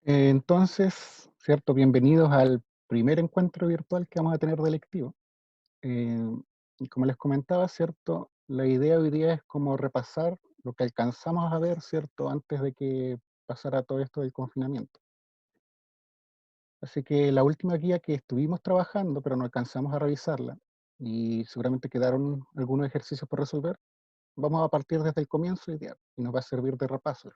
Entonces, ¿cierto? Bienvenidos al primer encuentro virtual que vamos a tener de lectivo. Eh, y como les comentaba, ¿cierto? La idea hoy día es como repasar lo que alcanzamos a ver, ¿cierto? Antes de que pasara todo esto del confinamiento. Así que la última guía que estuvimos trabajando, pero no alcanzamos a revisarla, y seguramente quedaron algunos ejercicios por resolver, vamos a partir desde el comienzo hoy día y nos va a servir de repaso.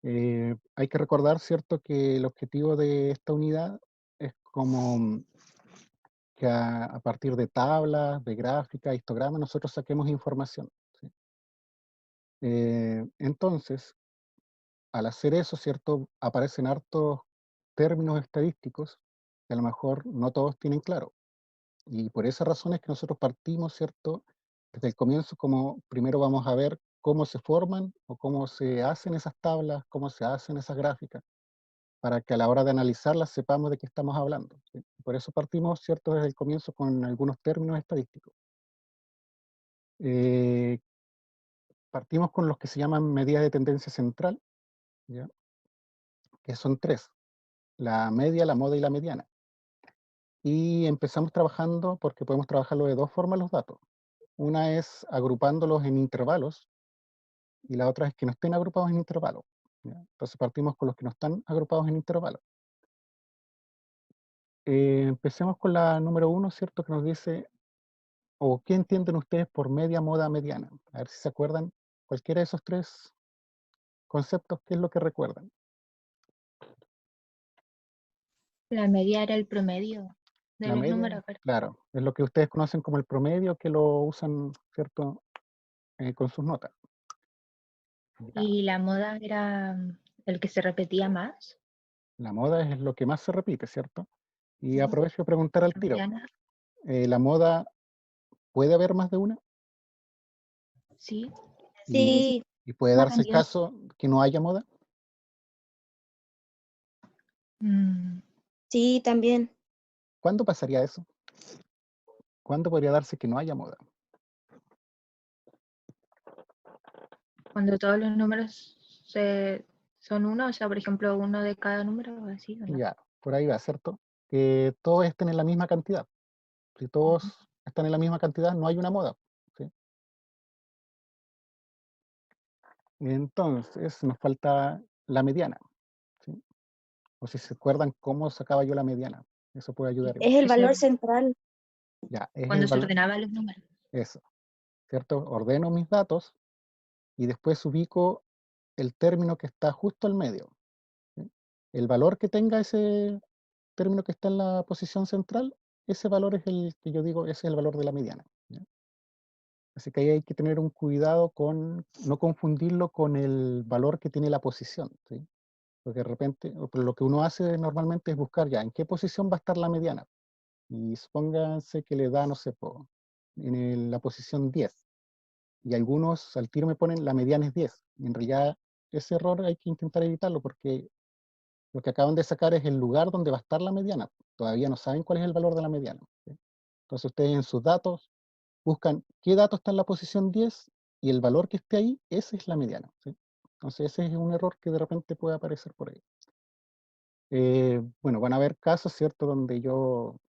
Hay que recordar, ¿cierto?, que el objetivo de esta unidad es como que a partir de tablas, de gráficas, histogramas, nosotros saquemos información, ¿sí? Entonces, al hacer eso, ¿cierto?, aparecen hartos términos estadísticos que a lo mejor no todos tienen claro. Y por esa razón es que nosotros partimos, ¿cierto?, desde el comienzo, como primero vamos a ver cómo se forman o cómo se hacen esas tablas, cómo se hacen esas gráficas, para que a la hora de analizarlas sepamos de qué estamos hablando, ¿sí? Por eso partimos, ¿cierto?, desde el comienzo con algunos términos estadísticos. Eh, Partimos con los que se llaman medidas de tendencia central, ¿ya? Que son tres: la media, la moda y la mediana. Y empezamos trabajando, porque podemos trabajarlo de dos formas los datos. Una es agrupándolos en intervalos y la otra es que no estén agrupados en intervalos, ¿ya? Entonces partimos con los que no están agrupados en intervalos. Empecemos con la número uno, ¿cierto? Que nos dice, o qué entienden ustedes por media, moda, mediana. A ver si se acuerdan cualquiera de esos tres conceptos, ¿qué es lo que recuerdan? La media era el promedio de La los media, números, ¿verdad? claro, es lo que ustedes conocen como el promedio, que lo usan, ¿cierto? Con sus notas. Ya. Y la moda era el que se repetía más. La moda es lo que más se repite, ¿cierto? Y Ujú. aprovecho de preguntar al La tiro, mediana, ¿la moda puede haber más de una? sí, ¿Y, Sí, y puede una darse el cantidad. caso que no haya moda? mm, Sí, también. ¿Cuándo pasaría eso? ¿Cuándo podría darse que no haya moda? cuando todos los números son uno, o sea, por ejemplo, uno de cada número, o así, ¿o no? Ya, por ahí va, ¿cierto? Que todos estén en la misma cantidad. Si Ujú. todos están en la misma cantidad, no hay una moda, ¿sí? Entonces, nos falta la mediana, ¿sí? O si se acuerdan cómo sacaba yo la mediana, eso puede ayudar igual. Es el Eso valor central. Ya, es el cuando se valor, ordenaban los números. eso, ¿cierto? Ordeno mis datos y después ubico el término que está justo al medio, ¿sí? El valor que tenga ese término que está en la posición central, ese valor es el que yo digo, ese es el valor de la mediana, ¿ya? Así que ahí hay que tener un cuidado con no confundirlo con el valor que tiene la posición, ¿sí? Porque de repente, lo que uno hace normalmente es buscar ya en qué posición va a estar la mediana. Y supónganse que le da, no sé, la posición 10. Y algunos al tiro me ponen la mediana es 10. Y en realidad ese error hay que intentar evitarlo, porque lo que acaban de sacar es el lugar donde va a estar la mediana. Todavía no saben cuál es el valor de la mediana, ¿sí? Entonces ustedes en sus datos buscan qué dato está en la posición 10 y el valor que esté ahí, ese es la mediana, ¿sí? Entonces ese es un error que de repente puede aparecer por ahí. Bueno, van a haber casos, ¿cierto?, donde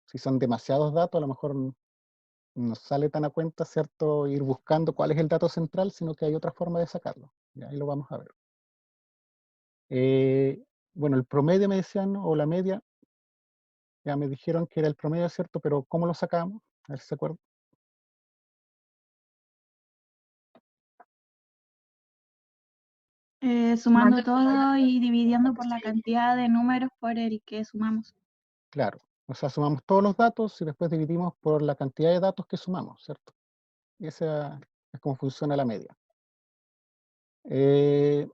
si son demasiados datos, a lo mejor no sale tan a cuenta, ¿cierto?, ir buscando cuál es el dato central, sino que hay otra forma de sacarlo. Y ahí lo vamos a ver. Bueno, el promedio me decían, o la media, ya me dijeron que era el promedio, ¿cierto? Pero ¿cómo lo sacamos? A ver si se acuerdan. Sumando Sumando todo el todo y dividiendo por que la se cantidad de números por el que sumamos. Claro. O sea, sumamos todos los datos y después dividimos por la cantidad de datos que sumamos, ¿cierto? Y esa es como funciona la media. Eh,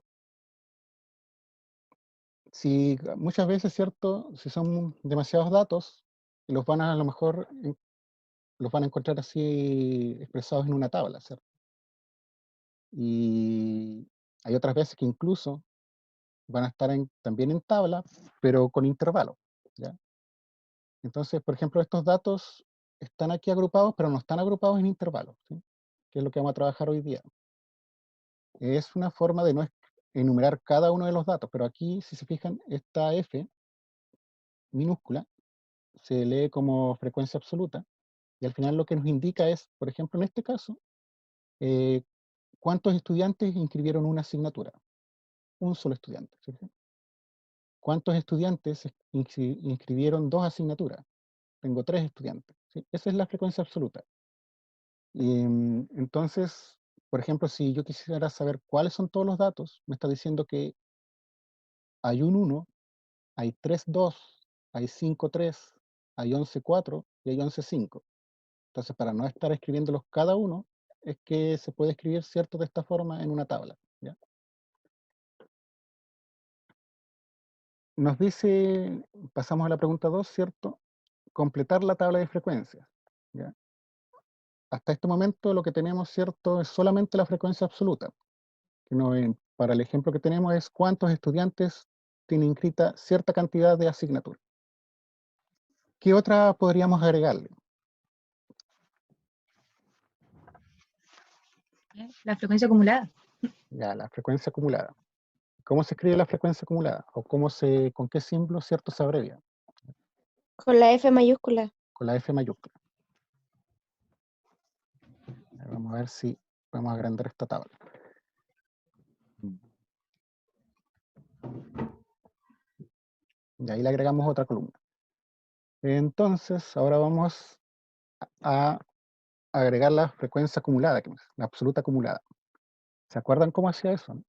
si muchas veces, ¿cierto? Si son demasiados datos, los van a lo mejor los van a encontrar así expresados en una tabla, ¿cierto? Y hay otras veces que incluso van a estar también en tabla, pero con intervalos, ¿ya? Entonces, por ejemplo, estos datos están aquí agrupados, pero no están agrupados en intervalos, ¿sí? Que es lo que vamos a trabajar hoy día. Es una forma de no enumerar cada uno de los datos, pero aquí, si se fijan, esta F minúscula se lee como frecuencia absoluta, y al final lo que nos indica es, por ejemplo, en este caso, cuántos estudiantes inscribieron una asignatura. Un solo estudiante. ¿Sí? ¿Cuántos estudiantes inscribieron dos asignaturas? Tengo 3 estudiantes. ¿Sí? Esa es la frecuencia absoluta. Y, entonces, por ejemplo, si yo quisiera saber cuáles son todos los datos, me está diciendo que hay un 1, hay 3 2, hay 5 3, hay 11 4 y hay 11 5. Entonces, para no estar escribiéndolos cada uno, es que se puede escribir, ¿cierto?, de esta forma en una tabla. ¿Ya? Nos dice, pasamos a la pregunta 2, ¿cierto? Completar la tabla de frecuencias. ¿Ya? Hasta este momento lo que tenemos, ¿cierto?, es solamente la frecuencia absoluta. Que para el ejemplo que tenemos es cuántos estudiantes tienen inscrita cierta cantidad de asignaturas. ¿Qué otra podríamos agregarle? La frecuencia acumulada. Ya, la frecuencia acumulada. ¿Cómo se escribe la frecuencia acumulada? ¿O con qué símbolo, ¿cierto?, se abrevia? Con la F mayúscula. Con la F mayúscula. Vamos a ver si podemos agrandar esta tabla. Y ahí le agregamos otra columna. Entonces, ahora vamos a agregar la frecuencia acumulada, la absoluta acumulada. ¿Se acuerdan cómo hacía eso? ¿No?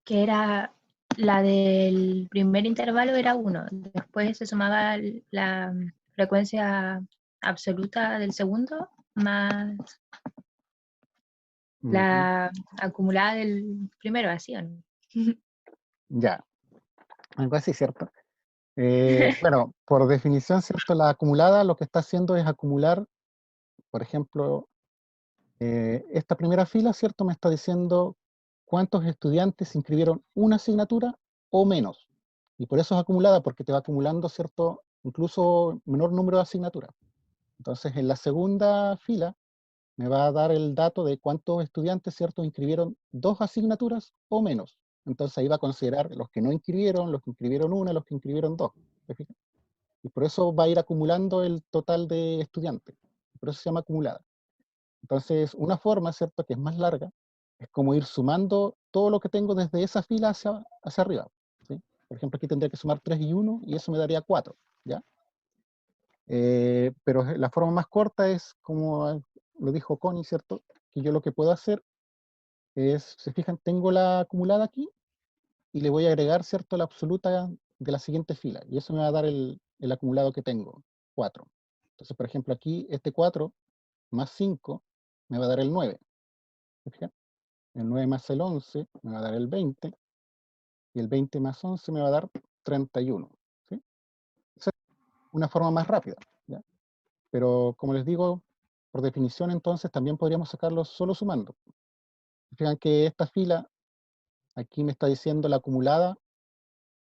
Que era la del primer intervalo era 1, después se sumaba la frecuencia absoluta del segundo más la acumulada del primero, así o no. Ya, algo así, ¿cierto? Bueno, por definición, ¿cierto? La acumulada lo que está haciendo es acumular, por ejemplo, esta primera fila, ¿cierto? Me está diciendo cuántos estudiantes inscribieron una asignatura o menos. Y por eso es acumulada, porque te va acumulando, ¿cierto? Incluso menor número de asignaturas. Entonces, en la segunda fila me va a dar el dato de cuántos estudiantes, ¿cierto?, inscribieron dos asignaturas o menos. Entonces ahí va a considerar los que no inscribieron, los que inscribieron una, los que inscribieron dos. ¿Te fijas? Y por eso va a ir acumulando el total de estudiantes. Por eso se llama acumulada. Entonces, una forma, ¿cierto?, que es más larga, es como ir sumando todo lo que tengo desde esa fila hacia arriba. ¿Sí? Por ejemplo, aquí tendría que sumar 3 y 1 y eso me daría 4. ¿Ya? Pero la forma más corta es, como lo dijo Connie, ¿cierto? Que yo lo que puedo hacer es, se fijan, tengo la acumulada aquí y le voy a agregar, ¿cierto?, la absoluta de la siguiente fila. Y eso me va a dar el acumulado que tengo, 4. Entonces, por ejemplo, aquí este 4 más 5 me va a dar el 9. ¿Se fijan? El 9 más el 11 me va a dar el 20. Y el 20 más 11 me va a dar 31. ¿Sí? Esa es una forma más rápida. ¿Ya? Pero como les digo, por definición entonces también podríamos sacarlo solo sumando. Fijan que esta fila, aquí me está diciendo la acumulada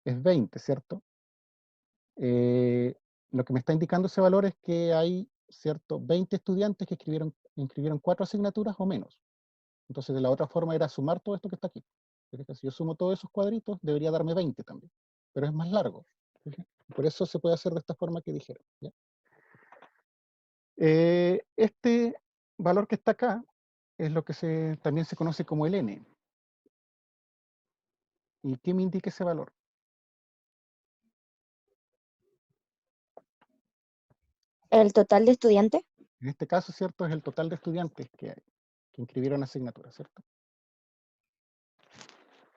es 20, ¿cierto? Lo que me está indicando ese valor es que hay, ¿cierto?, 20 estudiantes que inscribieron 4 asignaturas o menos. Entonces de la otra forma era sumar todo esto que está aquí. Si yo sumo todos esos cuadritos, debería darme 20 también. Pero es más largo. Por eso se puede hacer de esta forma que dijeron. ¿Ya? Este valor que está acá es lo que también se conoce como el n. ¿Y qué me indica ese valor? ¿El total de estudiantes? En este caso, ¿cierto? Es el total de estudiantes que inscribieron asignaturas, ¿cierto?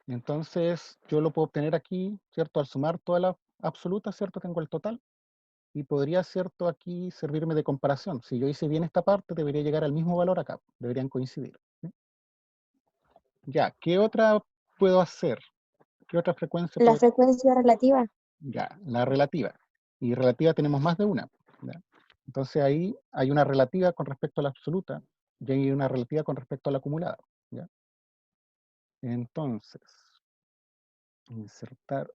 Y entonces yo lo puedo obtener aquí, ¿cierto? Al sumar todas las absolutas, ¿cierto? Tengo el total. Y podría, ¿cierto?, aquí servirme de comparación. Si yo hice bien esta parte, debería llegar al mismo valor acá. Deberían coincidir. ¿Sí? Ya, ¿qué otra puedo hacer? ¿Qué otra frecuencia La puedo? frecuencia relativa. Ya, la relativa. Y relativa tenemos más de una. ¿Ya? Entonces ahí hay una relativa con respecto a la absoluta y hay una relativa con respecto a la acumulada. ¿Ya? Entonces, insertar.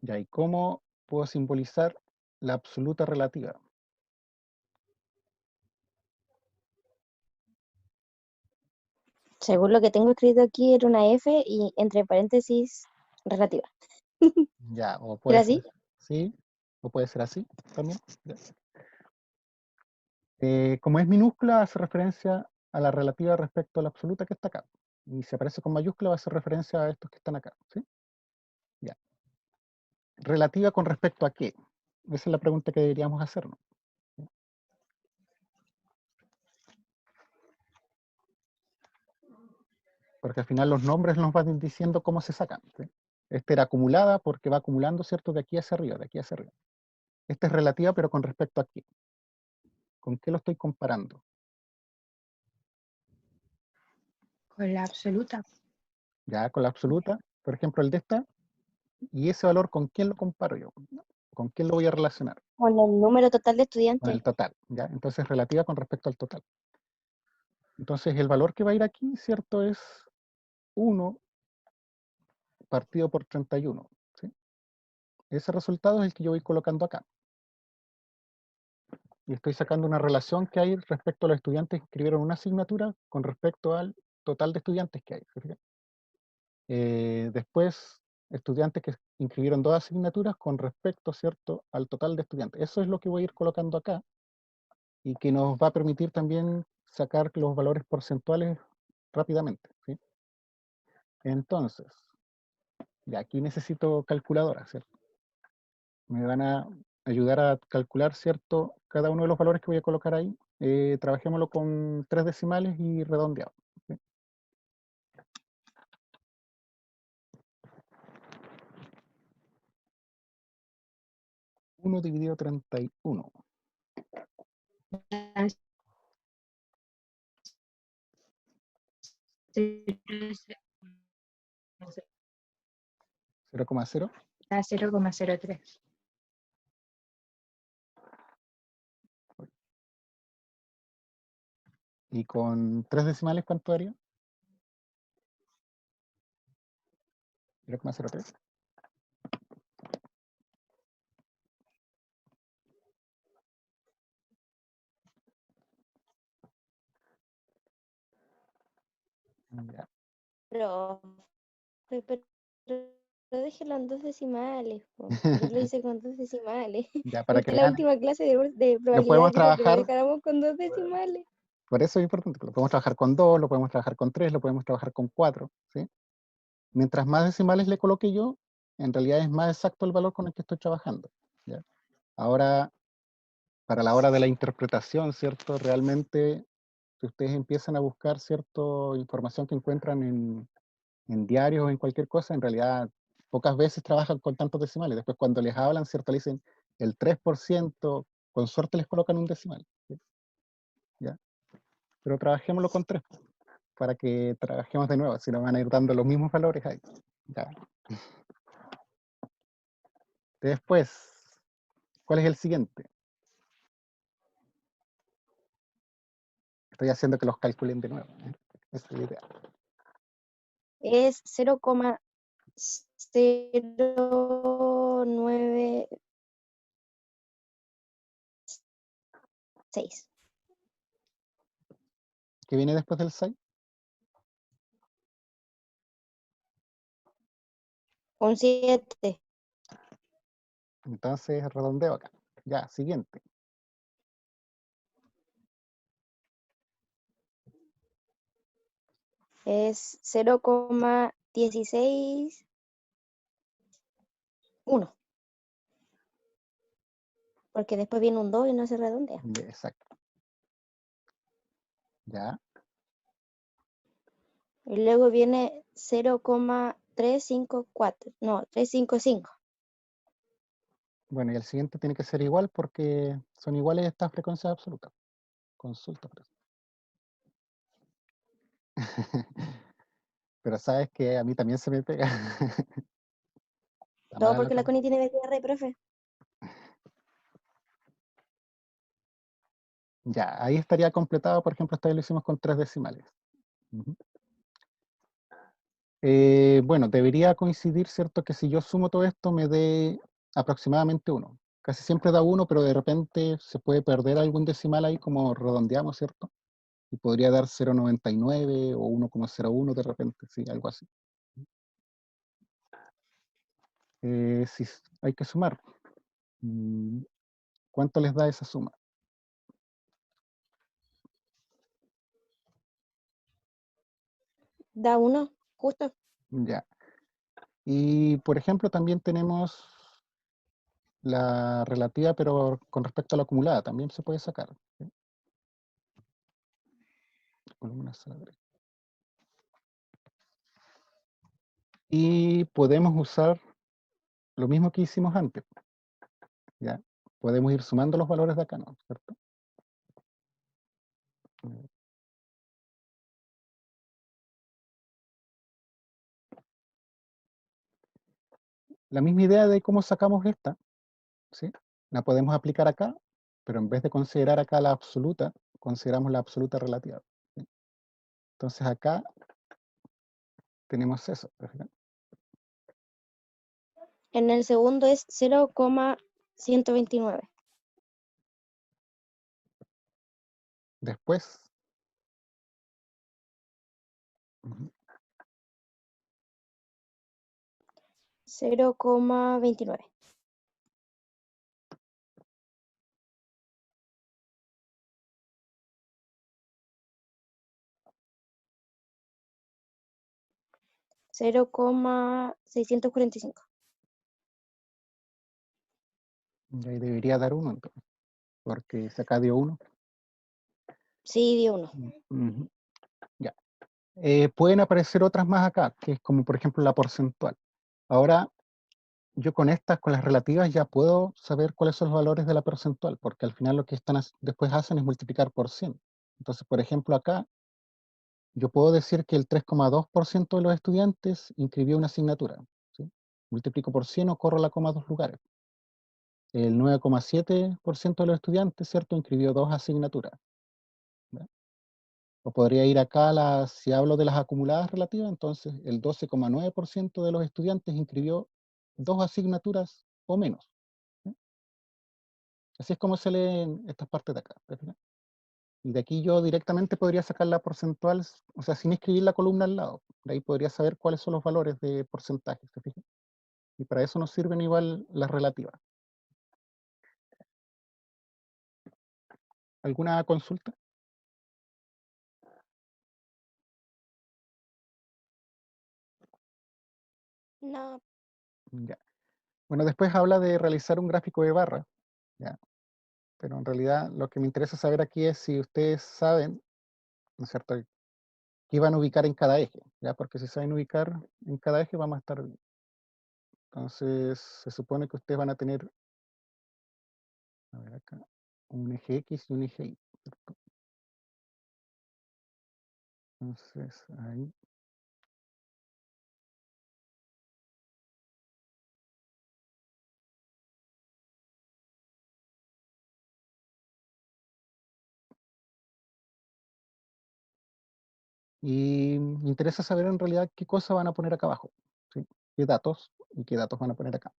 Ya, ¿y cómo puedo simbolizar la absoluta relativa? Según lo que tengo escrito aquí, era una F y entre paréntesis relativa. Ya, o ¿Era puede así? ser, sí, o puede ser así también. Ya. Como es minúscula, hace referencia a la relativa respecto a la absoluta que está acá. Y si aparece con mayúscula, va a hacer referencia a estos que están acá. ¿Sí? Ya. ¿Relativa con respecto a qué? Esa es la pregunta que deberíamos hacernos. ¿Sí? Porque al final los nombres nos van diciendo cómo se sacan. ¿Sí? Esta era acumulada porque va acumulando, ¿cierto? De aquí hacia arriba, de aquí hacia arriba. Esta es relativa, pero con respecto a qué. ¿Con qué lo estoy comparando? Con la absoluta. Ya con la absoluta, por ejemplo, el de esta, y ese valor, ¿con quién lo comparo yo? ¿Con quién lo voy a relacionar? Con el número total de Con estudiantes. el total, ¿ya? Entonces, relativa con respecto al total. Entonces, el valor que va a ir aquí, ¿cierto? Es 1 partido por 31, ¿sí? Ese resultado es el que yo voy colocando acá. Y estoy sacando una relación que hay respecto a los estudiantes que inscribieron una asignatura con respecto al total de estudiantes que hay. ¿Se fijan? Después, estudiantes que inscribieron 2 asignaturas con respecto, ¿cierto?, al total de estudiantes. Eso es lo que voy a ir colocando acá y que nos va a permitir también sacar los valores porcentuales rápidamente, ¿sí? Entonces, ya aquí necesito calculadora, ¿cierto? Me van a ayudar a calcular, ¿cierto?, cada uno de los valores que voy a colocar ahí. Trabajémoslo con 3 decimales y redondeado. ¿Sí? 1 dividido 31. Da 0,0. 0,03. Y con 3 decimales, ¿cuánto daría? 0,03. Ya. Pero déjelo en 2 decimales, po. Yo lo hice con 2 decimales. Ya, para que Usted en la vean, última clase de lo podemos probabilidad quería que lo trabajar, dejáramos con 2 decimales. por eso es importante, lo podemos trabajar con 2, lo podemos trabajar con 3, lo podemos trabajar con 4, ¿sí? Mientras más decimales le coloque yo, en realidad es más exacto el valor con el que estoy trabajando, ¿ya? Ahora, para la hora de la interpretación, ¿cierto? Realmente, si ustedes empiezan a buscar, ¿cierto?, información que encuentran en diarios o en cualquier cosa, en realidad pocas veces trabajan con tantos decimales. Después cuando les hablan, ¿cierto?, le dicen el 3%, con suerte les colocan un decimal, ¿sí? ¿Ya? Pero trabajémoslo con 3, para que trabajemos de nuevo, si nos van a ir dando los mismos valores ahí. Ya. Después, ¿cuál es el siguiente? Estoy haciendo que los calculen de nuevo, ¿eh? Esa es la idea. Es 0,096. ¿Qué viene después del 6? Un 7. Entonces redondeo acá. Ya, siguiente. Es 0,161. Porque después viene un 2 y no se redondea. Exacto. Ya. Y luego viene 0,354. No, 355. Bueno, y el siguiente tiene que ser igual porque son iguales estas frecuencias absolutas. Consulta por eso. Pero sabes que a mí también se me pega. Está Todo mala porque la nota. Connie tiene BTR, profe. Ya, ahí estaría completado, por ejemplo, esta vez lo hicimos con 3 decimales. Ujú. Bueno, debería coincidir, ¿cierto? Que si yo sumo todo esto me dé aproximadamente 1. Casi siempre da 1, pero de repente se puede perder algún decimal ahí como redondeamos, ¿cierto? Y podría dar 0,99 o 1,01 de repente, sí, algo así. Si hay que sumar, ¿cuánto les da esa suma? Da 1, justo. Ya. Y por ejemplo, también tenemos la relativa, pero con respecto a la acumulada, también se puede sacar. ¿Sí? Columna sobre. Y podemos usar lo mismo que hicimos antes. ¿Ya? Podemos ir sumando los valores de acá, ¿no? ¿Cierto? La misma idea de cómo sacamos esta, ¿sí? La podemos aplicar acá, pero en vez de considerar acá la absoluta, consideramos la absoluta relativa. ¿Sí? Entonces acá tenemos eso. ¿Te fijas? En el segundo es 0,129. Después, ujú, 0,29. Cero coma 645. y ahí debería dar 1, entonces, porque si acá dio 1. Sí, dio 1. Ujú, ya. Pueden aparecer otras más acá, que es como por ejemplo la porcentual. Ahora, yo con estas, con las relativas, ya puedo saber cuáles son los valores de la porcentual, porque al final lo que después hacen es multiplicar por 100. Entonces, por ejemplo, acá yo puedo decir que el 3,2% de los estudiantes inscribió una asignatura. ¿Sí? Multiplico por 100 o corro la coma 2 lugares. El 9,7% de los estudiantes, ¿cierto?, inscribió 2 asignaturas. ¿Ya? O podría ir acá, si hablo de las acumuladas relativas, entonces el 12,9% de los estudiantes inscribió 2 asignaturas o menos. ¿Sí? Así es como se leen estas partes de acá. ¿Te fijas? Y de aquí yo directamente podría sacar la porcentual, o sea, sin escribir la columna al lado. De ahí podría saber cuáles son los valores de porcentaje. ¿Te fijas? Y para eso nos sirven igual las relativas. ¿Alguna consulta? No, Ya. Bueno, después habla de realizar un gráfico de barra. ¿Ya? Pero en realidad lo que me interesa saber aquí es si ustedes saben, ¿no es cierto?, qué van a ubicar en cada eje, ¿ya? Porque si saben ubicar en cada eje vamos a estar bien. Entonces, se supone que ustedes van a tener, a ver acá, un eje X y un eje Y, ¿cierto? Entonces, ahí. Y me interesa saber en realidad qué cosa van a poner acá abajo, ¿sí? ¿Qué datos y qué datos van a poner acá?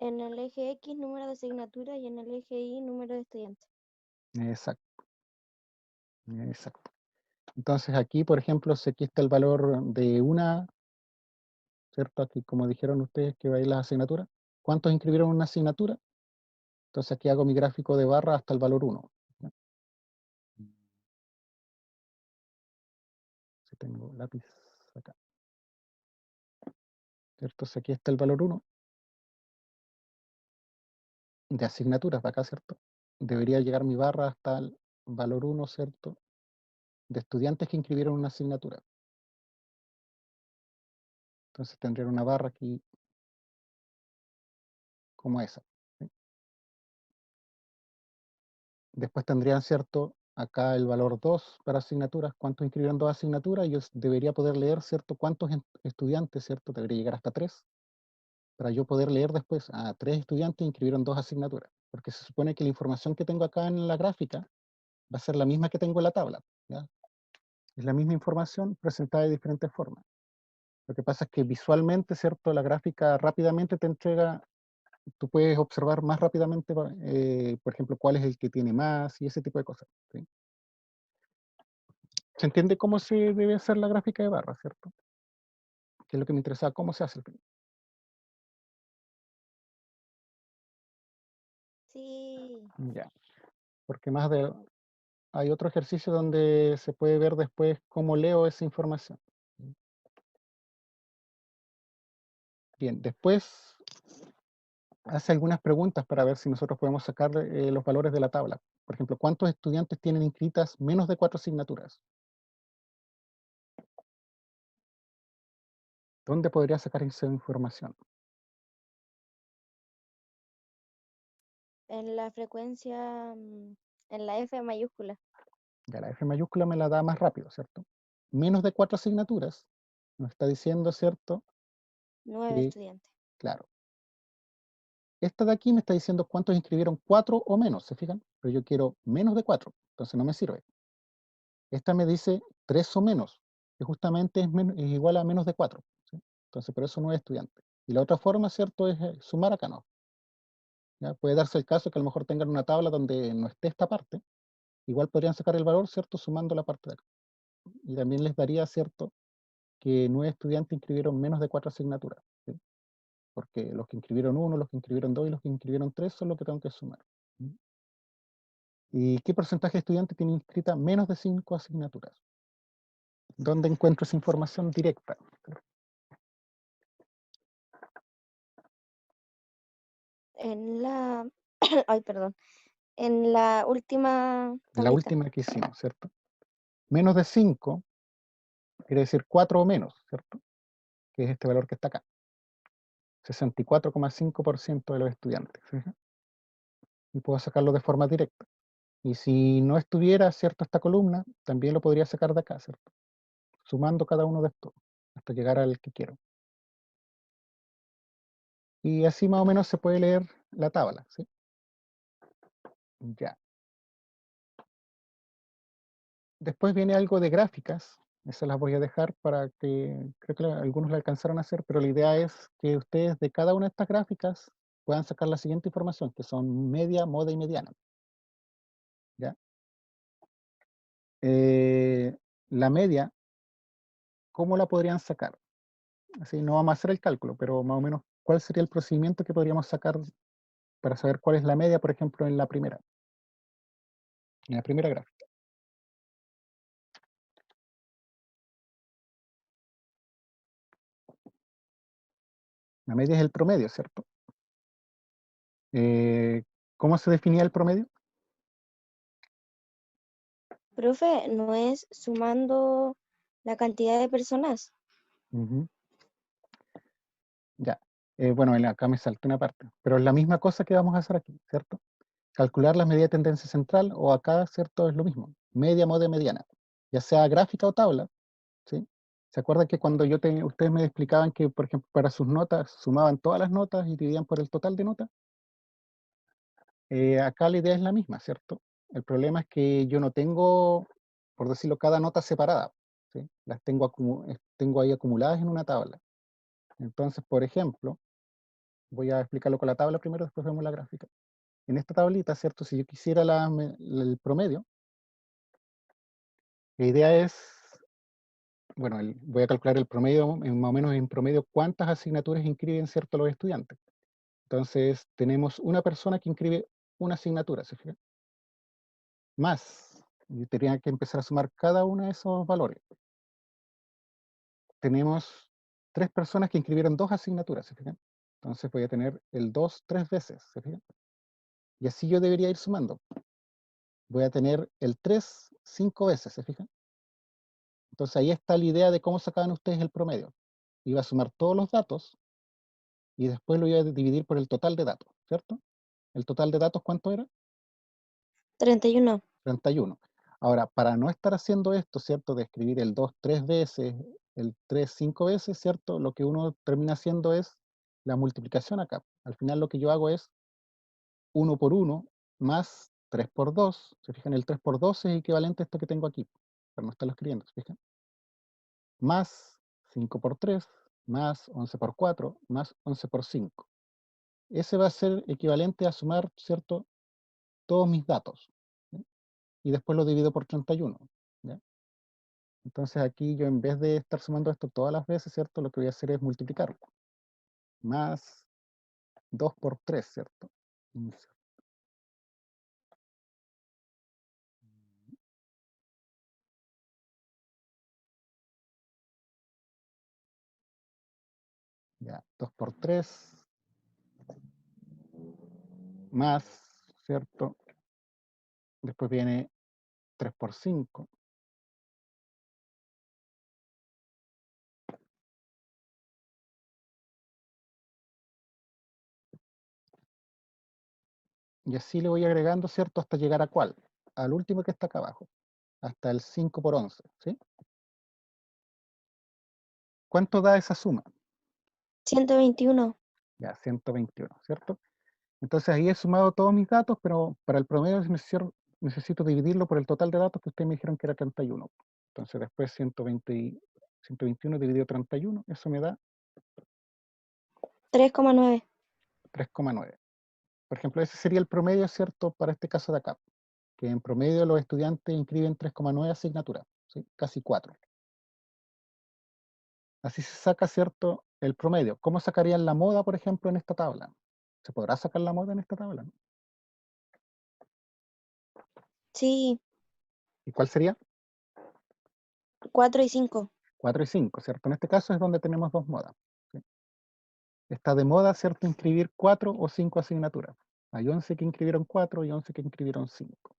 en el eje X número de asignaturas y en el eje Y número de estudiantes. Exacto, exacto. Entonces aquí, por ejemplo, si aquí está el valor de una, ¿cierto? Aquí, como dijeron ustedes, que va a ir las asignaturas. ¿Cuántos inscribieron una asignatura? Entonces aquí hago mi gráfico de barra hasta el valor 1. ¿Ya? Si tengo lápiz acá. ¿Cierto? Si aquí está el valor 1 de asignaturas de acá, ¿cierto? Debería llegar mi barra hasta el valor 1, ¿cierto? De estudiantes que inscribieron una asignatura. Entonces tendría una barra aquí como esa. ¿Sí? Después tendrían, ¿cierto? Acá el valor 2 para asignaturas, cuántos inscribieron 2 asignaturas, y yo debería poder leer, ¿cierto? Cuántos estudiantes, ¿cierto? Debería llegar hasta 3, para yo poder leer después, 3 estudiantes inscribieron 2 asignaturas, porque se supone que la información que tengo acá en la gráfica va a ser la misma que tengo en la tabla, ¿ya? Es la misma información presentada de diferentes formas. Lo que pasa es que visualmente, ¿cierto? La gráfica rápidamente te entrega, tú puedes observar más rápidamente, por ejemplo, cuál es el que tiene más y ese tipo de cosas. ¿Sí? ¿Se entiende cómo se debe hacer la gráfica de barra, cierto? Que es lo que me interesaba, cómo se hace. Sí. Ya, porque hay otro ejercicio donde se puede ver después cómo leo esa información. Bien, después hace algunas preguntas para ver si nosotros podemos sacar los valores de la tabla. Por ejemplo, ¿cuántos estudiantes tienen inscritas menos de 4 asignaturas? ¿Dónde podría sacar esa información? En la frecuencia, en la F mayúscula, Ya la F mayúscula me la da más rápido, ¿cierto? Menos de 4 asignaturas, nos está diciendo, ¿cierto? 9 Que, estudiantes. claro, esta de aquí me está diciendo cuántos inscribieron 4 o menos, ¿se fijan? Pero yo quiero menos de 4, entonces no me sirve. Esta me dice 3 o menos, que justamente es igual a menos de 4, ¿sí? Entonces por eso no es estudiante. Y la otra forma, ¿cierto? Es sumar acá, ¿no? ¿Ya? Puede darse el caso que a lo mejor tengan una tabla donde no esté esta parte, igual podrían sacar el valor, ¿cierto? Sumando la parte de acá. Y también les daría, ¿cierto? Que 9 estudiantes inscribieron menos de 4 asignaturas, ¿sí? Porque los que inscribieron 1, los que inscribieron 2 y los que inscribieron 3 son los que tengo que sumar. ¿Sí? ¿Y qué porcentaje de estudiantes tiene inscrita menos de 5 asignaturas? ¿Dónde encuentro esa información directa? En la, ay, perdón, en la última La tablita. última que hicimos, ¿cierto? Menos de 5 quiere decir 4 o menos, ¿cierto? Que es este valor que está acá. 64,5% de los estudiantes. ¿Sí? Y puedo sacarlo de forma directa. Y si no estuviera, ¿cierto? Esta columna, también lo podría sacar de acá, ¿cierto? Sumando cada uno de estos hasta llegar al que quiero. Y así más o menos se puede leer la tabla, ¿sí? Ya. Después viene algo de gráficas, esas las voy a dejar para que, creo que algunos la alcanzaron a hacer, pero la idea es que ustedes de cada una de estas gráficas puedan sacar la siguiente información, que son media, moda y mediana. ¿Ya? La media, ¿cómo la podrían sacar? Así no vamos a hacer el cálculo, pero más o menos, ¿cuál sería el procedimiento que podríamos sacar para saber cuál es la media, por ejemplo, en la primera gráfica? La media es el promedio, ¿cierto? Eh, ¿Cómo se definía el promedio? Profe, ¿no es sumando la cantidad de personas? Ujú. Ya. Bueno, acá me salté una parte, pero es la misma cosa que vamos a hacer aquí, ¿cierto? Calcular la medida de tendencia central, o acá, ¿cierto? Es lo mismo. Media, moda y mediana. Ya sea gráfica o tabla, ¿sí? ¿Se acuerdan que cuando ustedes me explicaban que, por ejemplo, para sus notas sumaban todas las notas y dividían por el total de notas? Acá la idea es la misma, ¿cierto? El problema es que yo no tengo, por decirlo, cada nota separada, ¿sí? Las tengo ahí acumuladas en una tabla. Entonces, por ejemplo, voy a explicarlo con la tabla primero, después vemos la gráfica. En esta tablita, ¿cierto? Si yo quisiera el promedio, la idea es, bueno, voy a calcular el promedio, más o menos en promedio, cuántas asignaturas inscriben, ¿cierto?, los estudiantes. Entonces, tenemos una persona que inscribe una asignatura, ¿se fijan? Más, y tendría que empezar a sumar cada uno de esos valores. Tenemos 3 personas que inscribieron 2 asignaturas, ¿se fijan? Entonces voy a tener el 2 3 veces, ¿se fijan? Y así yo debería ir sumando. Voy a tener el 3 5 veces, ¿se fijan? Entonces ahí está la idea de cómo sacaban ustedes el promedio. Iba a sumar todos los datos y después lo iba a dividir por el total de datos, ¿cierto? ¿El total de datos cuánto era? 31. 31. Ahora, para no estar haciendo esto, ¿cierto? De escribir el 2 3 veces, el 3 5 veces, ¿cierto? Lo que uno termina haciendo es la multiplicación acá. Al final lo que yo hago es 1 por 1 más 3 por 2. ¿Se fijan? El 3 por 2 es equivalente a esto que tengo aquí, para no estarlo escribiendo, ¿se fijan? Más 5 por 3, más 11 por 4, más 11 por 5. Ese va a ser equivalente a sumar, ¿cierto?, todos mis datos, ¿sí? Y después lo divido por 31, ¿ya? Entonces aquí yo en vez de estar sumando esto todas las veces, ¿cierto? Lo que voy a hacer es multiplicarlo. Más 2 por 3, ¿cierto? Ya, 2 por 3 más, ¿cierto? Después viene 3 por 5. Y así le voy agregando, ¿cierto? Hasta llegar a ¿cuál? Al último que está acá abajo. Hasta el 5 por 11, ¿sí? ¿Cuánto da esa suma? 121. Ya, 121, ¿cierto? Entonces ahí he sumado todos mis datos, pero para el promedio necesito dividirlo por el total de datos que ustedes me dijeron que era 31. Entonces después 121 dividido 31, eso me da 3,9. 3,9. Por ejemplo, ese sería el promedio, ¿cierto? Para este caso de acá, que en promedio los estudiantes inscriben 3,9 asignaturas, ¿sí? Casi 4. Así se saca, ¿cierto? El promedio. ¿Cómo sacarían la moda, por ejemplo, en esta tabla? ¿Se podrá sacar la moda en esta tabla, no? Sí, ¿Y cuál sería? 4 y 5. 4 y 5, ¿cierto? En este caso es donde tenemos dos modas, ¿sí? Está de moda, ¿cierto? Inscribir 4 o 5 asignaturas. Hay 11 que inscribieron 4 y 11 que inscribieron 5.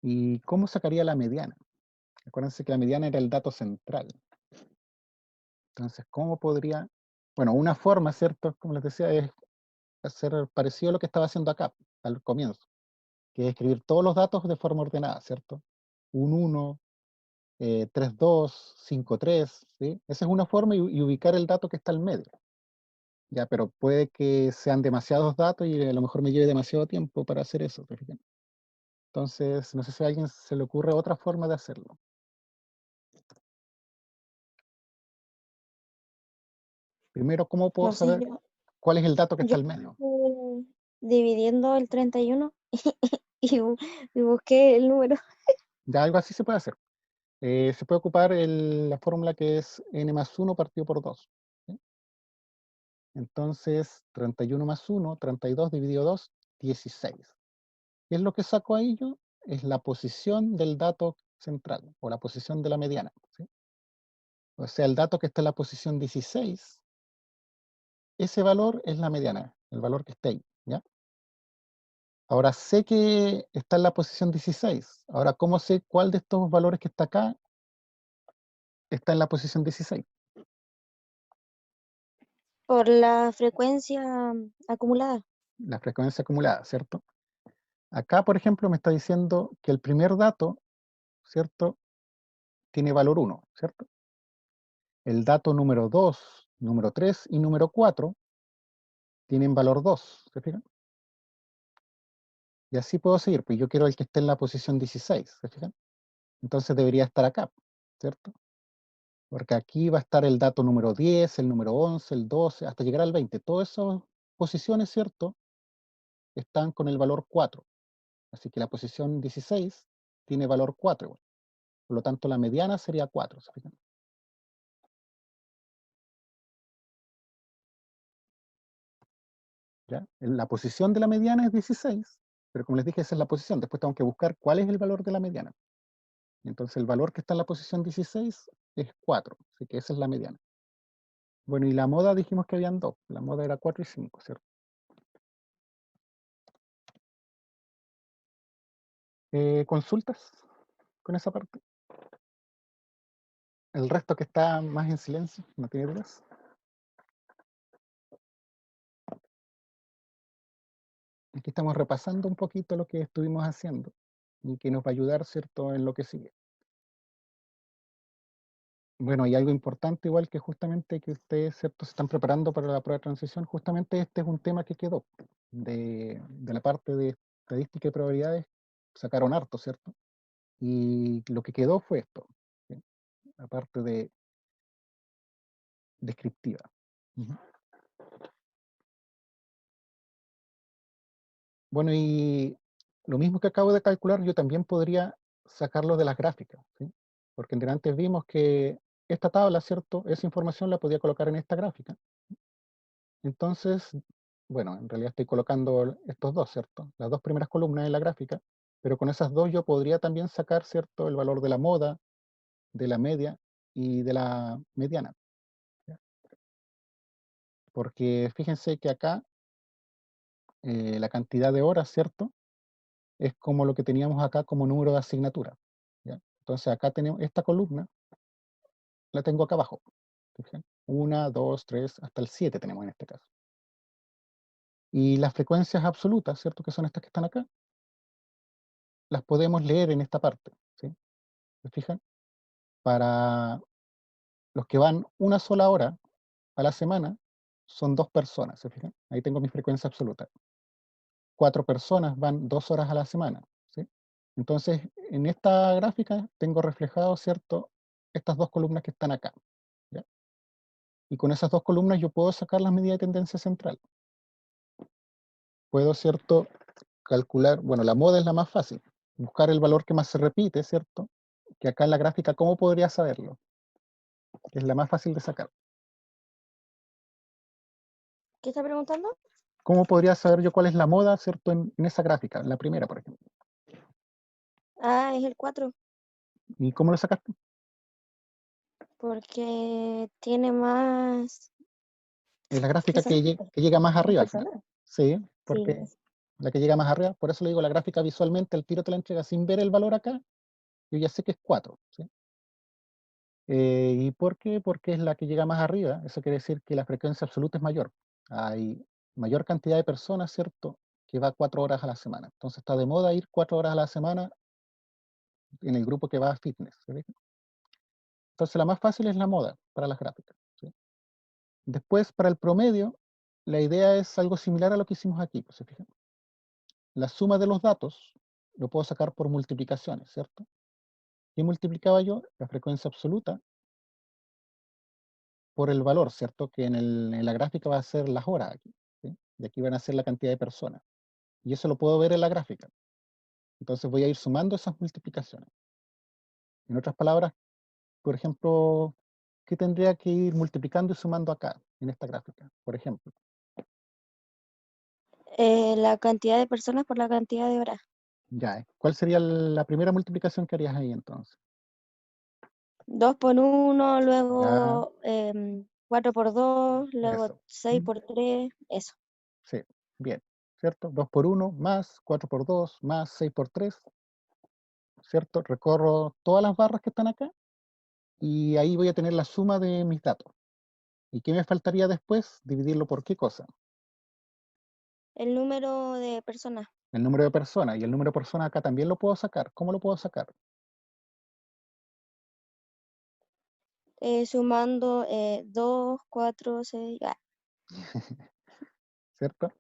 ¿Y cómo sacaría la mediana? Acuérdense que la mediana era el dato central. Entonces, ¿cómo podría? Bueno, una forma, ¿cierto? Como les decía, es hacer parecido a lo que estaba haciendo acá, al comienzo, que es escribir todos los datos de forma ordenada, ¿cierto? Un 1, 3, 2, 5, 3, ¿sí? Esa es una forma y ubicar el dato que está al medio. Ya, pero puede que sean demasiados datos y a lo mejor me lleve demasiado tiempo para hacer eso, ¿te fijas? Entonces, no sé si a alguien se le ocurre otra forma de hacerlo. Primero, ¿cómo puedo No sé, saber cuál es el dato que está yo al medio? dividiendo el 31 y, y busqué el número. Ya algo así se puede hacer. Se puede ocupar la fórmula que es n más 1 partido por 2. ¿Sí? Entonces, 31 más 1, 32 dividido 2, 16. ¿Qué es lo que saco ahí yo? Es la posición del dato central, o la posición de la mediana, ¿sí? O sea, el dato que está en la posición 16, ese valor es la mediana, el valor que está ahí, ¿ya? Ahora sé que está en la posición 16. Ahora, ¿cómo sé cuál de estos valores que está acá está en la posición 16? Por la frecuencia acumulada. La frecuencia acumulada, ¿cierto? Acá, por ejemplo, me está diciendo que el primer dato, ¿cierto? Tiene valor 1, ¿cierto? El dato número 2, número 3 y número 4 tienen valor 2, ¿se fijan? Y así puedo seguir, pues yo quiero el que esté en la posición 16, ¿se fijan? Entonces debería estar acá, ¿cierto? Porque aquí va a estar el dato número 10, el número 11, el 12, hasta llegar al 20. Todas esas posiciones, ¿cierto? Están con el valor 4. Así que la posición 16 tiene valor 4 igual. Por lo tanto, la mediana sería 4, ¿se fijan? ¿Ya? La posición de la mediana es 16, pero como les dije, esa es la posición. Después tengo que buscar cuál es el valor de la mediana. Entonces, el valor que está en la posición 16 es 4, así que esa es la mediana. Bueno, y la moda dijimos que habían dos. La moda era 4 y 5, ¿cierto? ¿Consultas con esa parte? El resto que está más en silencio, ¿no tiene dudas? Aquí estamos repasando un poquito lo que estuvimos haciendo y que nos va a ayudar, ¿cierto?, en lo que sigue. Bueno, y algo importante igual que justamente que ustedes, ¿cierto?, se están preparando para la prueba de transición, justamente este es un tema que quedó de la parte de estadística y probabilidades, sacaron harto, ¿cierto? Y lo que quedó fue esto, ¿sí? La parte de descriptiva. Ujú. Bueno, y lo mismo que acabo de calcular, yo también podría sacarlo de las gráficas, ¿sí? porque antes vimos que esta tabla, ¿cierto? Esa información la podía colocar en esta gráfica. Entonces, bueno, en realidad estoy colocando estos dos, ¿cierto? Las dos primeras columnas en la gráfica, pero con esas dos yo podría también sacar, ¿cierto? El valor de la moda, de la media y de la mediana. ¿Ya? Porque fíjense que acá la cantidad de horas, ¿cierto? Es como lo que teníamos acá como número de asignatura. ¿Ya? Entonces acá tenemos esta columna, la tengo acá abajo. ¿Fijan? 1, 2, 3, hasta el 7 tenemos en este caso. Y las frecuencias absolutas, ¿cierto? Que son estas que están acá, las podemos leer en esta parte. ¿Sí? ¿Se fijan? Para los que van una sola hora a la semana, son 2 personas. ¿Se fijan? Ahí tengo mi frecuencia absoluta. 4 personas van 2 horas a la semana. ¿Sí? Entonces, en esta gráfica tengo reflejado, ¿cierto? Estas dos columnas que están acá. ¿Ya? Y con esas dos columnas yo puedo sacar las medidas de tendencia central. Puedo, ¿cierto? Calcular, bueno, la moda es la más fácil. Buscar el valor que más se repite, ¿cierto? Que acá en la gráfica, ¿cómo podría saberlo? Que es la más fácil de sacar. ¿Qué está preguntando? ¿Cómo podría saber yo cuál es la moda, ¿cierto? En esa gráfica, en la primera, por ejemplo. Ah, es el 4, ¿Y cómo lo sacaste? porque tiene más Es la gráfica personas. que llega más Más arriba al final. personas. Sí, Sí, porque la que llega más arriba, por eso le digo, la gráfica visualmente, el tiro te la entrega sin ver el valor acá, yo ya sé que es 4. ¿Sí? ¿Y por qué? Porque es la que llega más arriba, eso quiere decir que la frecuencia absoluta es mayor. Hay mayor cantidad de personas, ¿cierto?, que va 4 horas a la semana. Entonces está de moda ir 4 horas a la semana en el grupo que va a fitness. ¿Se fijan? Entonces la más fácil es la moda para las gráficas. ¿Sí? Después, para el promedio, la idea es algo similar a lo que hicimos aquí, pues, ¿se fijan? La suma de los datos lo puedo sacar por multiplicaciones, ¿cierto? ¿Qué multiplicaba yo? La frecuencia absoluta por el valor, ¿cierto? Que en la gráfica va a ser las horas aquí, ¿sí? Y aquí van a ser la cantidad de personas. Y eso lo puedo ver en la gráfica. Entonces voy a ir sumando esas multiplicaciones. En otras palabras, por ejemplo, ¿qué tendría que ir multiplicando y sumando acá, en esta gráfica? Por ejemplo, la cantidad de personas por la cantidad de horas. ya, ¿cuál sería la primera multiplicación que harías ahí entonces? 2 por 1, Ya, luego 4 por 2, luego eso. 6 por 3, eso. Sí, bien, ¿cierto? 2 por 1 más 4 por 2 más 6 por 3, ¿cierto? Recorro todas las barras que están acá y ahí voy a tener la suma de mis datos. ¿Y qué me faltaría después? Dividirlo por qué cosa. El número de personas, El número de personas. Y el número de personas acá también lo puedo sacar. ¿Cómo lo puedo sacar? sumando 2, 4, 6. ¿Cierto?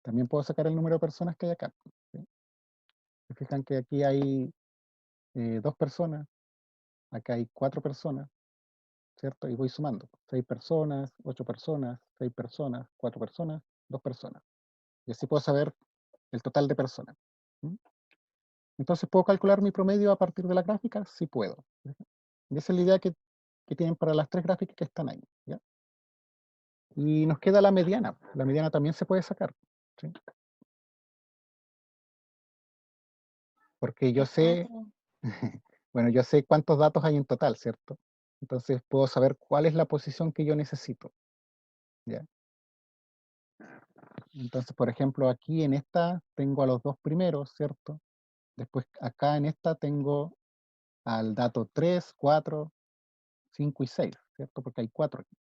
También puedo sacar el número de personas que hay acá. ¿Sí? Se fijan que aquí hay 2 personas, acá hay 4 personas, ¿cierto? Y voy sumando. 6 personas, 8 personas, 6 personas, 4 personas, 2 personas. Y así puedo saber el total de personas. ¿Mm? Entonces, ¿puedo calcular mi promedio a partir de la gráfica? Sí puedo. Y esa es la idea que tienen para las 3 gráficas que están ahí. ¿Ya? Y nos queda la mediana. La mediana también se puede sacar. ¿Sí? Porque yo el sé, 4. bueno, yo sé cuántos datos hay en total, ¿cierto? Entonces puedo saber cuál es la posición que yo necesito. ¿Ya? Entonces, por ejemplo, aquí en esta tengo a los 2 primeros, ¿cierto? Después acá en esta tengo al dato 3, 4, 5 y 6, ¿cierto? Porque hay 4 aquí.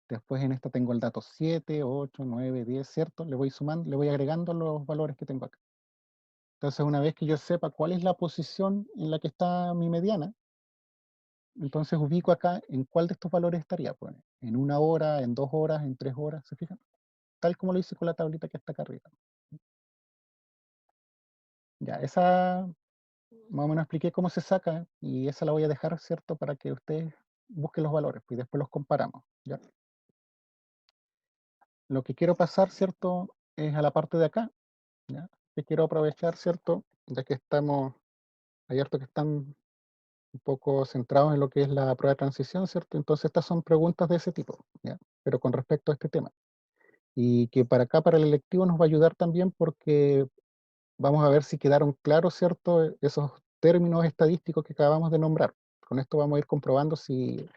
Después en esta tengo el dato 7, 8, 9, 10, ¿cierto? Le voy sumando, le voy agregando los valores que tengo acá. Entonces, una vez que yo sepa cuál es la posición en la que está mi mediana, entonces ubico acá en cuál de estos valores estaría. Pues, en 1 hora, en 2 horas, en 3 horas, ¿se fijan? Tal como lo hice con la tablita que está acá arriba. Ya, esa más o menos expliqué cómo se saca y esa la voy a dejar, ¿cierto? Para que ustedes busquen los valores pues, y después los comparamos. ¿Ya? Lo que quiero pasar, ¿cierto? Es a la parte de acá. ¿Ya? Que quiero aprovechar, ¿cierto? Ya que estamos, hay harto que están un poco centrados en lo que es la prueba de transición, ¿cierto? Entonces estas son preguntas de ese tipo, ¿ya? Pero con respecto a este tema. Y que para acá, para el electivo, nos va a ayudar también porque vamos a ver si quedaron claros, ¿cierto? Esos términos estadísticos que acabamos de nombrar. Con esto vamos a ir comprobando si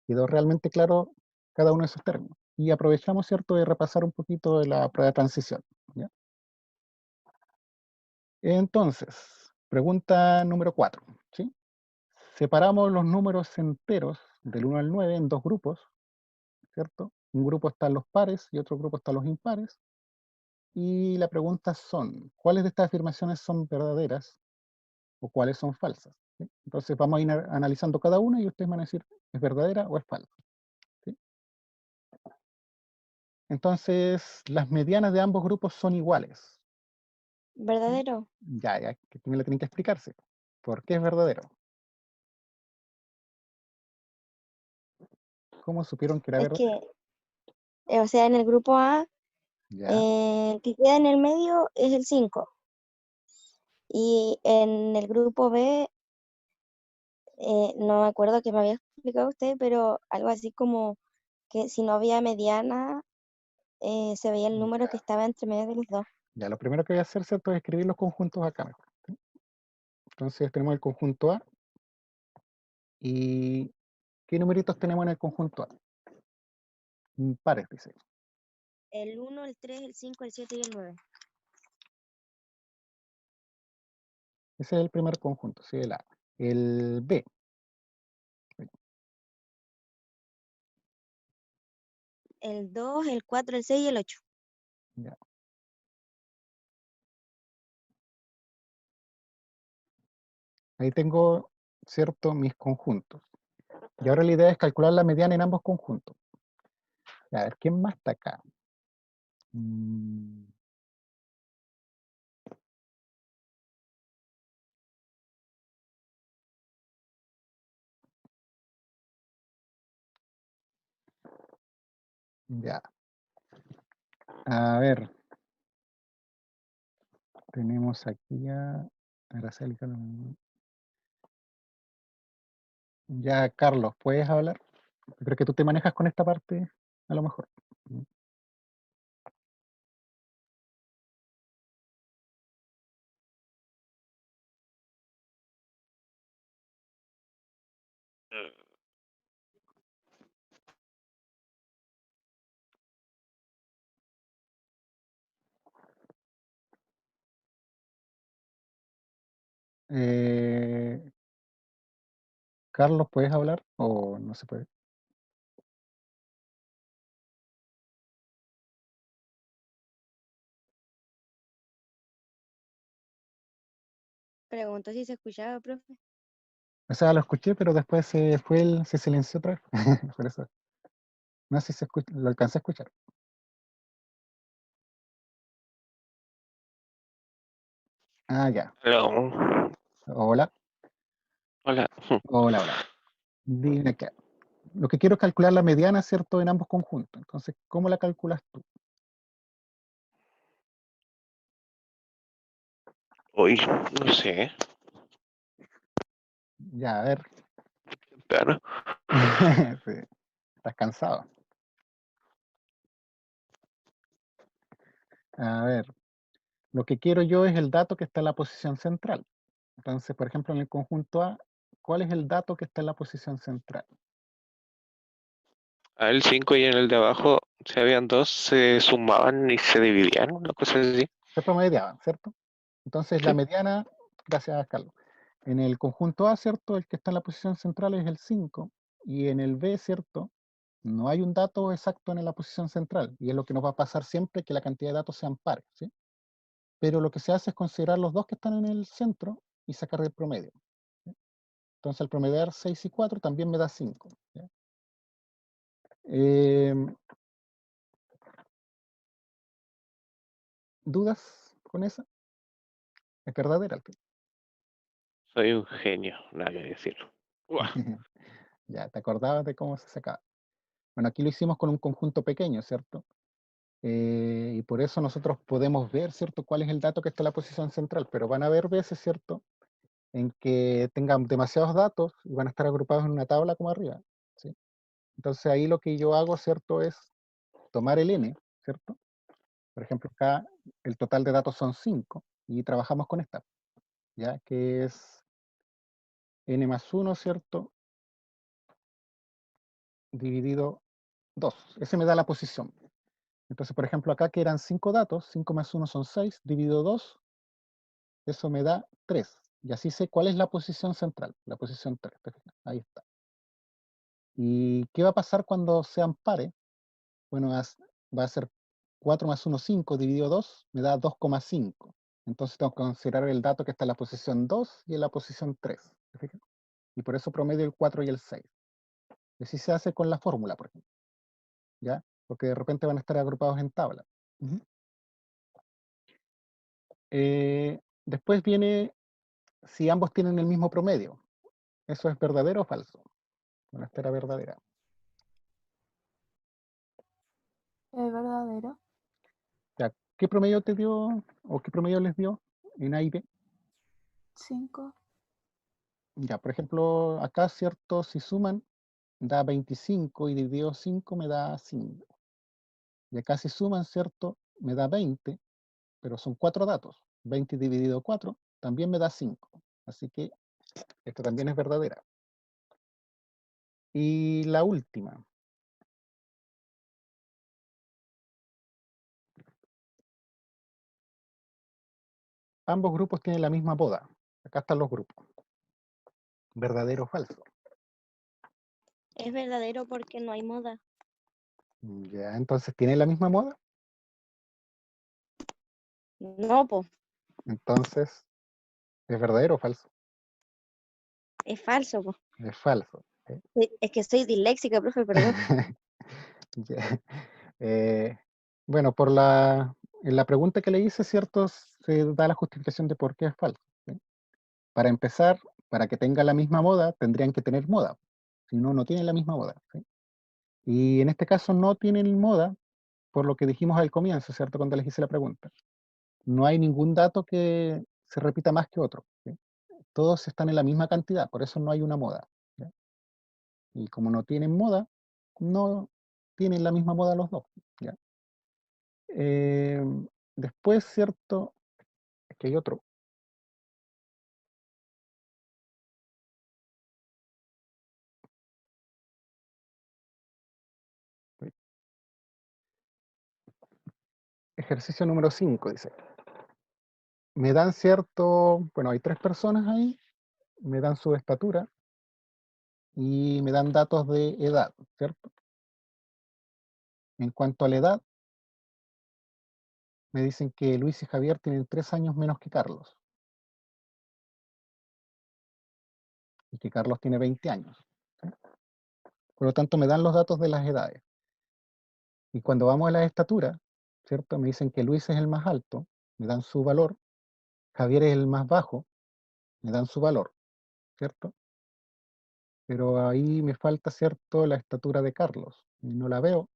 quedó realmente claro cada uno de esos términos. Y aprovechamos, ¿cierto?, de repasar un poquito de la prueba de transición, ¿ya? Entonces, pregunta número 4, ¿sí? Separamos los números enteros del 1 al 9 en dos grupos, ¿cierto? Un grupo están los pares y otro grupo están los impares. Y la pregunta son, ¿cuáles de estas afirmaciones son verdaderas o cuáles son falsas? ¿Sí? Entonces vamos a ir analizando cada una y ustedes van a decir, ¿es verdadera o es falsa? ¿Sí? Entonces, las medianas de ambos grupos son iguales. ¿Sí? ¿Verdadero? Ya, que tiene le tienen que explicarse. ¿Por qué es verdadero? ¿Cómo supieron que era Es verdadero? que, o sea, en el grupo A, Ya, el que queda en el medio es el 5. Y en el grupo B, no me acuerdo que me había explicado usted, pero algo así como que si no había mediana, se veía el número que ya, estaba entre medio de los dos. ya. Lo primero que voy a hacer, ¿cierto?, es escribir los conjuntos acá mejor. ¿Sí? Entonces tenemos el conjunto A y ¿qué numeritos tenemos en el conjunto A? Pares, dice. El 1, el 3, el 5, el 7 y el 9. Ese es el primer conjunto, sí, el A. El B. El 2, el 4, el 6 y el 8. Ya. Ahí tengo, ¿cierto?, mis conjuntos. Y ahora la idea es calcular la mediana en ambos conjuntos. A ver, ¿quién más está acá? Mm, ya. A ver, tenemos aquí a Araceli. Ya, Carlos, ¿puedes hablar? Creo que tú te manejas con esta parte, a lo mejor. Eh, Carlos, ¿puedes hablar? ¿O no se puede? Pregunto si se escuchaba, profe. O sea, lo escuché, pero después se silenció otra vez. Por eso. No sé si se escucha, lo alcancé a escuchar. Ah, ya. Hello. Hola, Hola. hola. Dime acá. Lo que quiero es calcular la mediana, ¿cierto?, en ambos conjuntos. Entonces, ¿cómo la calculas tú? Hoy, no sé. Ya, a ver. Claro. Sí, estás cansado. A ver, lo que quiero yo es el dato que está en la posición central. Entonces, por ejemplo, en el conjunto A, ¿cuál es el dato que está en la posición central? El 5 y en el de abajo, si habían dos, se sumaban y se dividían, una cosa así. Se promediaban, ¿cierto? Entonces, la Sí. mediana, gracias, Carlos. En el conjunto A, ¿cierto?, el que está en la posición central es el 5, y en el B, ¿cierto?, no hay un dato exacto en la posición central, y es lo que nos va a pasar siempre, que la cantidad de datos sean pares, ¿sí? Pero lo que se hace es considerar los dos que están en el centro y sacar el promedio, ¿sí? Entonces, al promediar 6 y 4 también me da 5, ¿ya? ¿Dudas con esa? Es verdadera al fin. Soy un genio, nada que decirlo. Uah. Ya, te acordabas de cómo se sacaba. Bueno, aquí lo hicimos con un conjunto pequeño, ¿cierto? Y por eso nosotros podemos ver, ¿cierto?, cuál es el dato que está en la posición central, pero van a haber veces, ¿cierto?, en que tengan demasiados datos y van a estar agrupados en una tabla como arriba, ¿sí? Entonces ahí lo que yo hago, ¿cierto? Es tomar el n, ¿cierto? Por ejemplo, acá el total de datos son 5 y trabajamos con esta, ¿ya? Que es n más 1, ¿cierto? Dividido 2. Ese me da la posición. Entonces, por ejemplo, acá que eran 5 datos, 5 más 1 son 6, dividido 2, eso me da 3. Y así sé cuál es la posición central, la posición 3. ¿Te fijas? Ahí está. ¿Y qué va a pasar cuando sean pares? Bueno, va a ser 4 más 1, 5, dividido 2, me da 2,5. Entonces tengo que considerar el dato que está en la posición 2 y en la posición 3. ¿Te fijas? Y por eso promedio el 4 y el 6. Y así se hace con la fórmula, por ejemplo. ¿Ya? Porque de repente van a estar agrupados en tabla. Ujú. Después viene si ambos tienen el mismo promedio. ¿Eso es verdadero o falso? Bueno, esta era verdadera. Es verdadero. Ya, ¿qué promedio te dio o qué promedio les dio en A y B? 5. Ya, por ejemplo, acá, ¿cierto? Si suman, da 25 y dividido 5 me da 5. Y acá si suman, ¿cierto? Me da 20, pero son 4 datos. 20 dividido 4 también me da 5. Así que esta también es verdadera. Y la última. Ambos grupos tienen la misma boda. Acá están los grupos. ¿Verdadero o falso? Es verdadero porque no hay moda. Ya, entonces, ¿tienen la misma moda? No, pues, Entonces, ¿es verdadero o falso? es falso, po. Es falso. ¿Ok? Es que soy disléxica, profe, perdón. Ya. Eh, bueno, en la pregunta que le hice, ¿cierto? Se da la justificación de por qué es falso. ¿Sí? Para empezar, para que tenga la misma moda, tendrían que tener moda. Si no, no tienen la misma moda. ¿Sí? Y en este caso no tienen moda, por lo que dijimos al comienzo, ¿cierto? Cuando les hice la pregunta. No hay ningún dato que se repita más que otro. ¿Sí? Todos están en la misma cantidad, por eso no hay una moda. ¿Ya? Y como no tienen moda, no tienen la misma moda los dos. ¿Ya? Eh, Después, ¿cierto? Es que hay otro. Ejercicio número 5 dice. Me dan cierto, bueno, hay 3 personas ahí, me dan su estatura y me dan datos de edad, ¿cierto? En cuanto a la edad, me dicen que Luis y Javier tienen 3 años menos que Carlos y que Carlos tiene 20 años. ¿Sí? Por lo tanto, me dan los datos de las edades. Y cuando vamos a la estatura, ¿cierto? Me dicen que Luis es el más alto, me dan su valor, Javier es el más bajo, me dan su valor, ¿cierto? Pero ahí me falta, ¿cierto?, la estatura de Carlos. Y no la veo.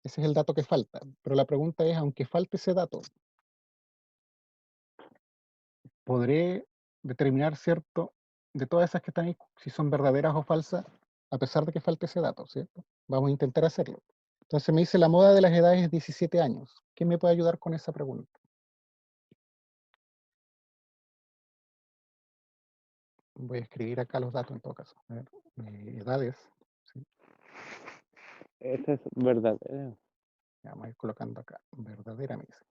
Ese es el dato que falta. Pero la pregunta es, aunque falte ese dato, ¿podré determinar, ¿cierto?, de todas esas que están ahí, si son verdaderas o falsas, a pesar de que falte ese dato, ¿cierto? Vamos a intentar hacerlo. Entonces me dice, la moda de las edades es 17 años. ¿Quién me puede ayudar con esa pregunta? Voy a escribir acá los datos en todo caso. A ver, edades. ¿Sí? Esa es verdadera. Ya, vamos a ir colocando acá. Verdadera me dice.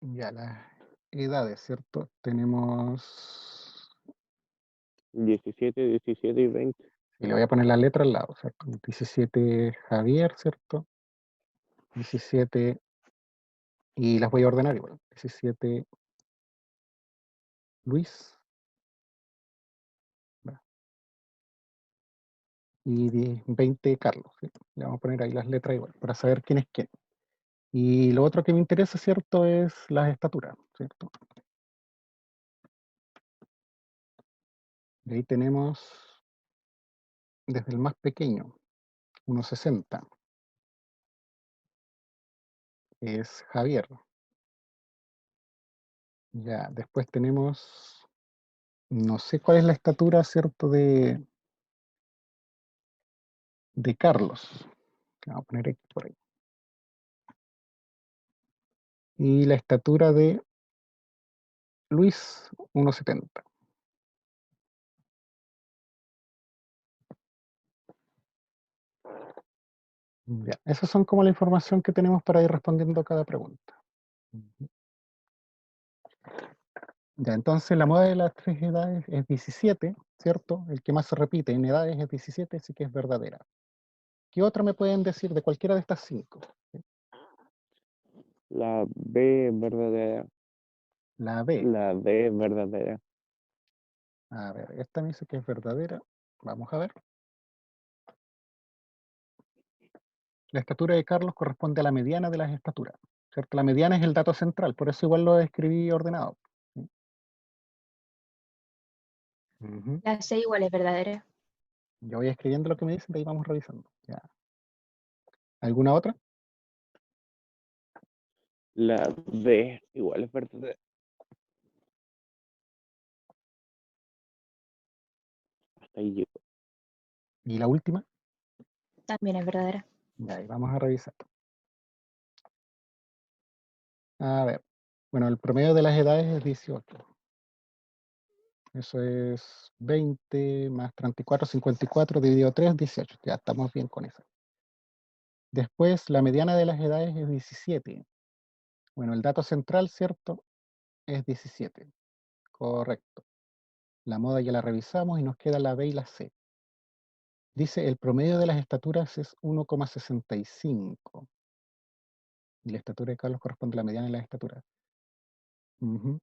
Ya, las edades, ¿cierto? Tenemos... 17, 17 y 20. Y le voy a poner la letra al lado, ¿cierto? 17 Javier, ¿cierto? 17... Y las voy a ordenar igual. 17 Luis. ¿Va? Y 20 Carlos, ¿sí? Le vamos a poner ahí las letras igual, para saber quién es quién. Y lo otro que me interesa, ¿cierto? Es las estaturas, ¿cierto? Y ahí tenemos desde el más pequeño, 1,60. es Javier. Ya, después tenemos, no sé cuál es la estatura, ¿cierto? De Carlos. Vamos a poner X por ahí. Y la estatura de Luis, 1,70. Ya, esas son como la información que tenemos para ir respondiendo a cada pregunta. Ujú. Ya, entonces la moda de las tres edades es 17, ¿cierto? El que más se repite en edades es 17, así que es verdadera. ¿Qué otra me pueden decir de cualquiera de estas 5? La B es verdadera. La B. La D es verdadera. A ver, esta me dice que es verdadera. Vamos a ver. La estatura de Carlos corresponde a la mediana de las estaturas, ¿cierto? La mediana es el dato central, por eso igual lo escribí ordenado. Ujú. La C igual es verdadera. Yo voy escribiendo lo que me dicen, de ahí vamos revisando. Ya. ¿Alguna otra? La D igual es verdadera. Hasta ahí llego. ¿Y la última? También es verdadera. Ya, ahí vamos a revisar. A ver. Bueno, el promedio de las edades es 18. Eso es 20 más 34, 54 dividido 3, 18. Ya estamos bien con eso. Después, la mediana de las edades es 17. Bueno, el dato central, ¿cierto? Es 17. Correcto. La moda ya la revisamos y nos queda la B y la C. Dice, el promedio de las estaturas es 1,65. Y la estatura de Carlos corresponde a la mediana de las estaturas. Ujú.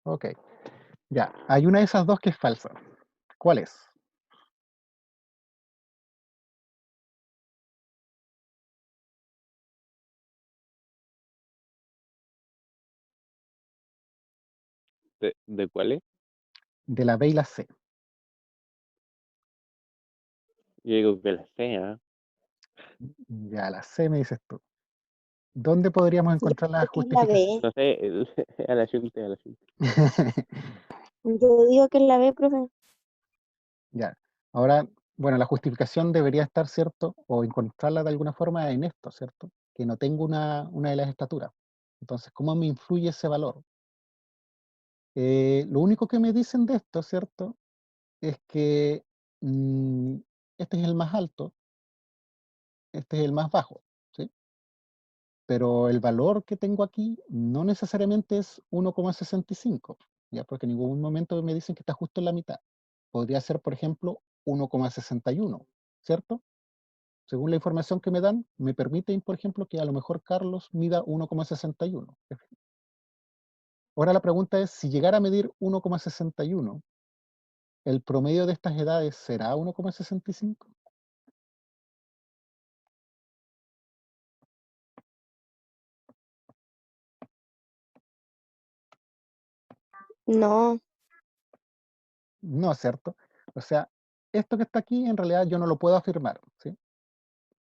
Ok. Ya, hay una de esas dos que es falsa. ¿Cuál es? ¿De cuál es? De la B y la C. Yo digo que la C, ¿ah? Ya, la C me dices tú. ¿Dónde podríamos Yo encontrar la creo que es la justificación? B. No sé, a la gente, a la gente. Yo digo que es la B, profe. Ya. Ahora, bueno, la justificación debería estar, ¿cierto? O encontrarla de alguna forma en esto, ¿cierto? Que no tengo una de las estaturas. Entonces, ¿cómo me influye ese valor? Lo único que me dicen de esto, ¿cierto? Es que mm, este es el más alto, este es el más bajo, ¿sí? Pero el valor que tengo aquí no necesariamente es 1,65, ¿ya? Porque en ningún momento me dicen que está justo en la mitad. Podría ser, por ejemplo, 1,61, ¿cierto? Según la información que me dan, me permiten, por ejemplo, que a lo mejor Carlos mida 1,61. Ahora la pregunta es, si llegara a medir 1,61, ¿el promedio de estas edades será 1,65? No, No, ¿cierto? O sea, esto que está aquí en realidad yo no lo puedo afirmar, ¿sí?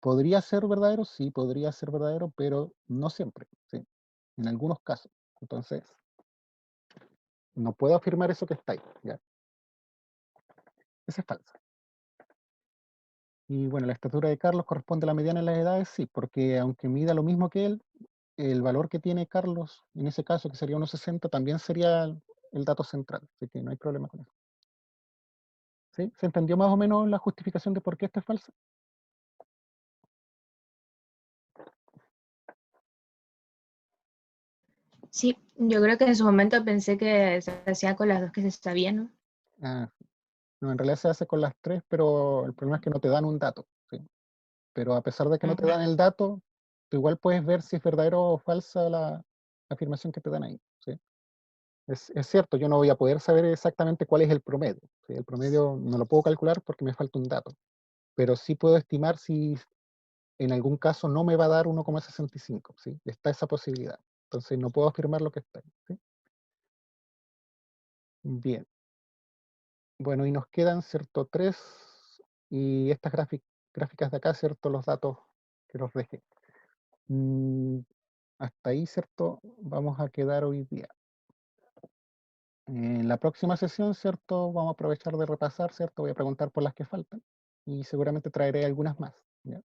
¿Podría ser verdadero? Sí, podría ser verdadero, pero no siempre, ¿sí? En algunos casos. Entonces, no puedo afirmar eso que está ahí, ¿ya? Esa es falsa. Y bueno, la estatura de Carlos corresponde a la mediana en las edades, sí, porque aunque mida lo mismo que él, el valor que tiene Carlos, en ese caso, que sería 1,60, también sería el dato central, así que no hay problema con eso. ¿Sí? ¿Se entendió más o menos la justificación de por qué esta es falsa? Sí, yo creo que en su momento pensé que se hacía con las dos que se sabían, ¿no? Ah, no, en realidad se hace con las tres, pero el problema es que no te dan un dato, ¿sí? Pero a pesar de que no te Ujú. dan el dato, tú igual puedes ver si es verdadero o falsa la afirmación que te dan ahí, ¿sí? Es cierto, yo no voy a poder saber exactamente cuál es el promedio, ¿sí? El promedio no lo puedo calcular porque me falta un dato, pero sí puedo estimar si en algún caso no me va a dar 1,65, ¿sí? Está esa posibilidad. Entonces no puedo afirmar lo que está ahí, ¿sí? Bien. Bueno, y nos quedan, ¿cierto? Tres, y estas gráficas, gráficas de acá, ¿cierto? Los datos que los dejé. Hasta ahí, ¿cierto? Vamos a quedar hoy día. En la próxima sesión, ¿cierto? Vamos a aprovechar de repasar, ¿cierto? Voy a preguntar por las que faltan y seguramente traeré algunas más, ¿ya?